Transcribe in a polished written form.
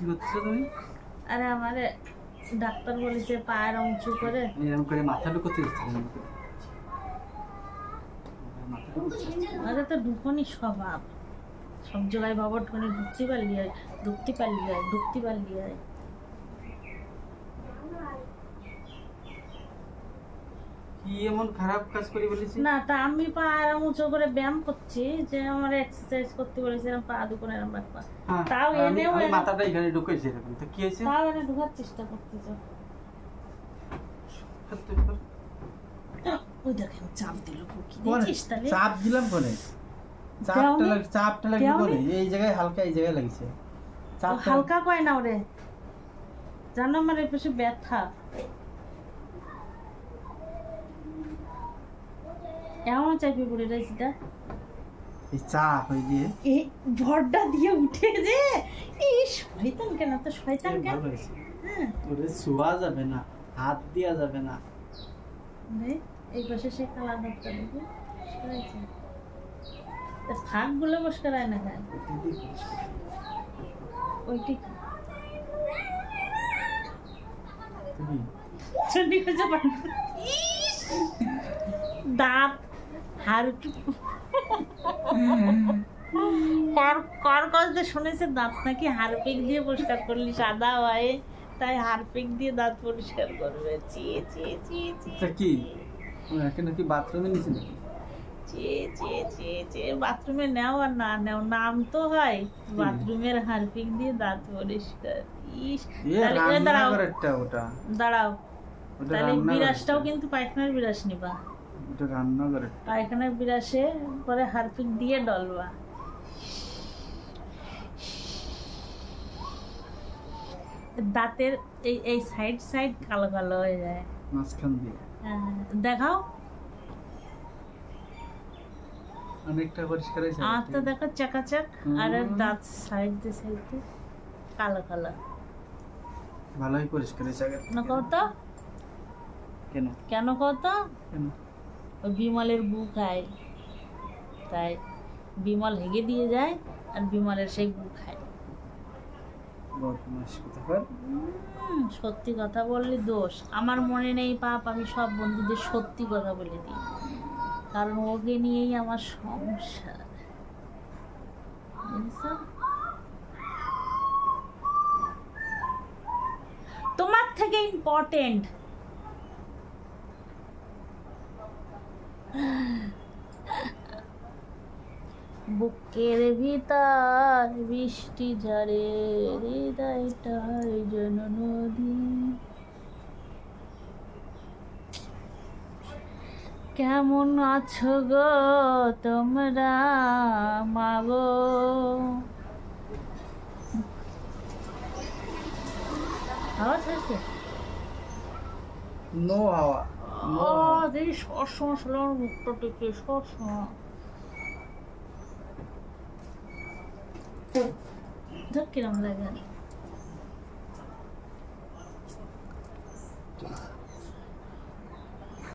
করছো তুমি? আরে আমারে ডাক্তার বলেছে পায়ের উঁচু করে এরকম করে মাথা ঢুকতে হচ্ছে। আরে তো ঢুকনি স্বভাব, সব জায়গায় বাবা ঢুকনি ঢুকতে পারলি হয়। কি এমন খারাপ কাজ করি বলেছি? না তা আমি পা আরাম উঁচু করে ব্যায়াম করছি, যে আমার এক্সারসাইজ করতে বলেছিলাম পা দুটো এরকম রাখবা, তাও এনেও মাথাটা এখানে ঢুকেছে এরকম, তো কি হয়েছে? তাও এনে ঢোকার চেষ্টা করতেছ। ওই দেখেন চাপ দিল, কি দিছিস তাহলে? চাপ দিলাম কোনে? চাপটা লাগবে কোনে? এই জায়গায় হালকা, এই জায়গায় লাগিছে। চাপ হালকা কয় না ওরে, জানো আমার এই পাশে ব্যথা। এমন চাপি পড়ে রয়েছে তা এই চাপ হই দিয়ে এই ভরটা দিয়ে উঠে যে এই শয়তান কেন, তো শয়তান কেন? হ্যাঁ ওরে শোয়া যাবে না, হাত দেয়া যাবে না। এই পাশে সে কালা ধরতে দেখি ফাঁক গুলো বসকার হয় না কেন? ওইটি দাঁত শুনেছে দাঁত নাকি হারপিক দিয়ে পরিষ্কার করলি সাদা হয়, তাই হারপিক দিয়ে দাঁত পরিষ্কার করবে। কি নাকি বাথরুমে নিচে নাকি? বাথরুমে নেও আর না নেও, নাম তো হয় বাথরুমের হারপিক দিয়ে দাঁত পরিষ্কার। দাঁড়াও, তাহলে বিরাসটাও কিন্তু পায়খানার বিরাস নিবা, পায়খানার বিরাসে পরে হারপিক দিয়ে ডলবা। দাঁতের এই সাইড কালো কালো হয়ে যায় মাঝখান দিয়ে। দেখাও অনেকটা পরিষ্কার হয়েছে। তো দেখো চাকাচাক, আর দাঁত সাইড দিয়ে কালো কালো। ভালোই পরিষ্কার হয়েছে। না কত কেন কত ওই বিমলের বু খায়, তাই বিমল হেগে দিয়ে যায় আর বিমলের সেই বু খায়। সত্যি কথা বললে দোষ, আমার মনে নেই পাপ, আমি সব বন্ধুদের সত্যি কথা বলে দিই, কারণ ওকে নিয়েই আমার সংসার। তোমার থেকে ইম্পর্টেন্ট। বুকের ভিতর বৃষ্টি ঝরে, হৃদয়টার যেন নদী। কেমন আছো গো তোমরা মাগো? হাওয়া ছাড়ছে? নো হাওয়া। দেখি সবসময় শুনলাম মুখটা টেকে, সবসময় কিরম লাগে।